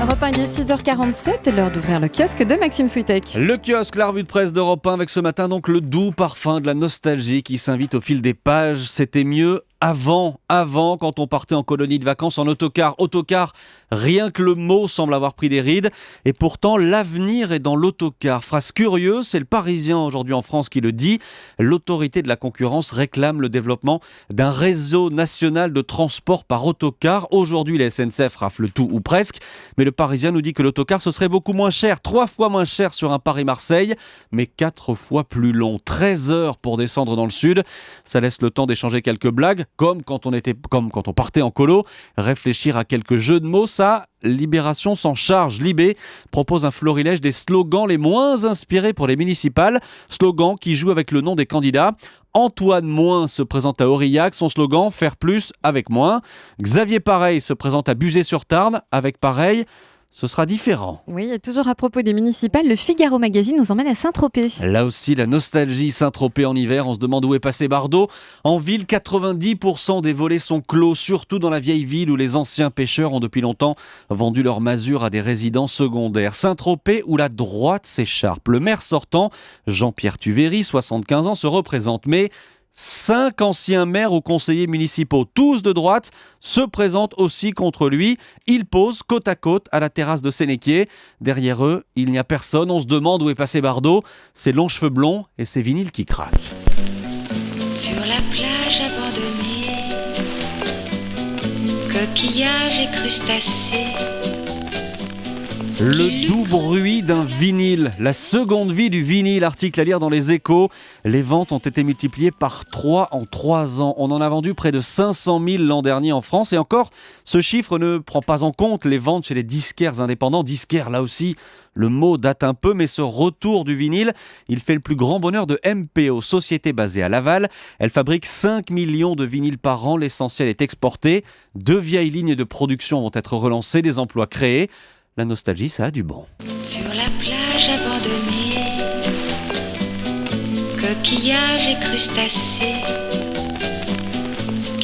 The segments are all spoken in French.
Europe 1, il est 6h47, l'heure d'ouvrir le kiosque de Maxime Switek. Le kiosque, la revue de presse d'Europe 1 avec ce matin donc le doux parfum de la nostalgie qui s'invite au fil des pages. C'était mieux avant, quand on partait en colonie de vacances en autocar. Autocar, rien que le mot semble avoir pris des rides. Et pourtant, l'avenir est dans l'autocar. Phrase curieuse, c'est le Parisien aujourd'hui en France qui le dit. L'autorité de la concurrence réclame le développement d'un réseau national de transport par autocar. Aujourd'hui, la SNCF rafle tout ou presque. Mais le Parisien nous dit que l'autocar, ce serait beaucoup moins cher. 3 fois moins cher sur un Paris-Marseille, mais 4 fois plus long. 13 heures pour descendre dans le sud. Ça laisse le temps d'échanger quelques blagues. Comme quand on partait en colo, réfléchir à quelques jeux de mots, ça, Libération s'en charge. Libé propose un florilège des slogans les moins inspirés pour les municipales. Slogans qui jouent avec le nom des candidats. Antoine Moins se présente à Aurillac, son slogan « Faire plus avec moins ». Xavier Pareil se présente à Buzet-sur-Tarn avec pareil. Ce sera différent. Oui, et toujours à propos des municipales, le Figaro Magazine nous emmène à Saint-Tropez. Là aussi, la nostalgie. Saint-Tropez en hiver, on se demande où est passé Bardot. En ville, 90% des volets sont clos, surtout dans la vieille ville où les anciens pêcheurs ont depuis longtemps vendu leur masure à des résidents secondaires. Saint-Tropez où la droite s'écharpe. Le maire sortant, Jean-Pierre Tuveri, 75 ans, se représente, mais 5 anciens maires ou conseillers municipaux, tous de droite, se présentent aussi contre lui. Ils posent côte à côte à la terrasse de Sénéquier. Derrière eux, il n'y a personne. On se demande où est passé Bardot. Ses longs cheveux blonds et ses vinyles qui craquent. Sur la plage abandonnée, coquillages et crustacés. Le doux bruit d'un vinyle, la seconde vie du vinyle, article à lire dans les Échos. Les ventes ont été multipliées par 3 en 3 ans. On en a vendu près de 500 000 l'an dernier en France. Et encore, ce chiffre ne prend pas en compte les ventes chez les disquaires indépendants. Disquaires, là aussi, le mot date un peu, mais ce retour du vinyle, il fait le plus grand bonheur de MPO, société basée à Laval. Elle fabrique 5 millions de vinyles par an. L'essentiel est exporté. 2 vieilles lignes de production vont être relancées, des emplois créés. La nostalgie, ça a du bon. Sur la plage abandonnée, coquillages et crustacés.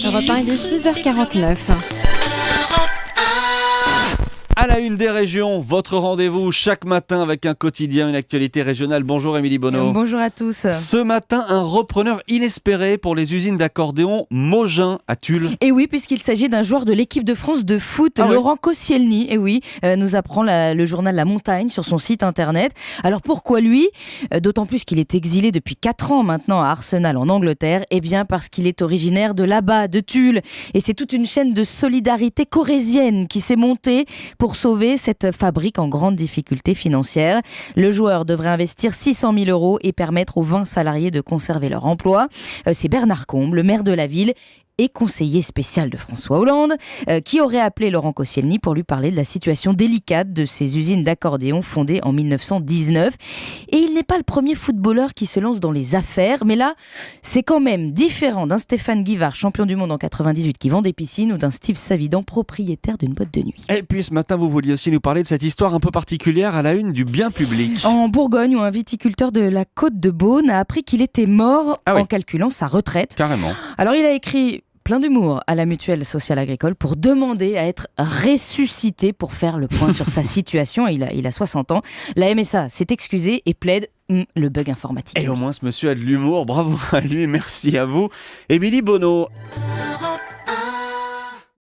Europe 1, il est 6h49. À la une des régions, votre rendez-vous chaque matin avec un quotidien, une actualité régionale. Bonjour Émilie Bonneau. Bonjour à tous. Ce matin, un repreneur inespéré pour les usines d'accordéon Mogin à Tulle. Et oui, puisqu'il s'agit d'un joueur de l'équipe de France de foot, Laurent Koscielny, nous apprend le journal La Montagne sur son site internet. Alors pourquoi lui ? D'autant plus qu'il est exilé depuis 4 ans maintenant à Arsenal en Angleterre. Eh bien parce qu'il est originaire de là-bas, de Tulle. Et c'est toute une chaîne de solidarité corrézienne qui s'est montée pour sauver cette fabrique en grande difficulté financière. Le joueur devrait investir 600 000 € et permettre aux 20 salariés de conserver leur emploi. C'est Bernard Combe, le maire de la ville et conseiller spécial de François Hollande, qui aurait appelé Laurent Koscielny pour lui parler de la situation délicate de ces usines d'accordéon fondées en 1919. Et il n'est pas le premier footballeur qui se lance dans les affaires, mais là, c'est quand même différent d'un Stéphane Guivard, champion du monde en 98, qui vend des piscines, ou d'un Steve Savidan, propriétaire d'une boîte de nuit. Et puis ce matin, vous vouliez aussi nous parler de cette histoire un peu particulière à la une du bien public. En Bourgogne, où un viticulteur de la Côte de Beaune a appris qu'il était mort en calculant sa retraite. Carrément. Alors il a écrit plein d'humour à la Mutuelle Sociale Agricole pour demander à être ressuscité pour faire le point sur sa situation. Il a 60 ans. La MSA s'est excusée et plaide le bug informatique. Et au moins ce monsieur a de l'humour. Bravo à lui, merci à vous. Émilie Bonneau.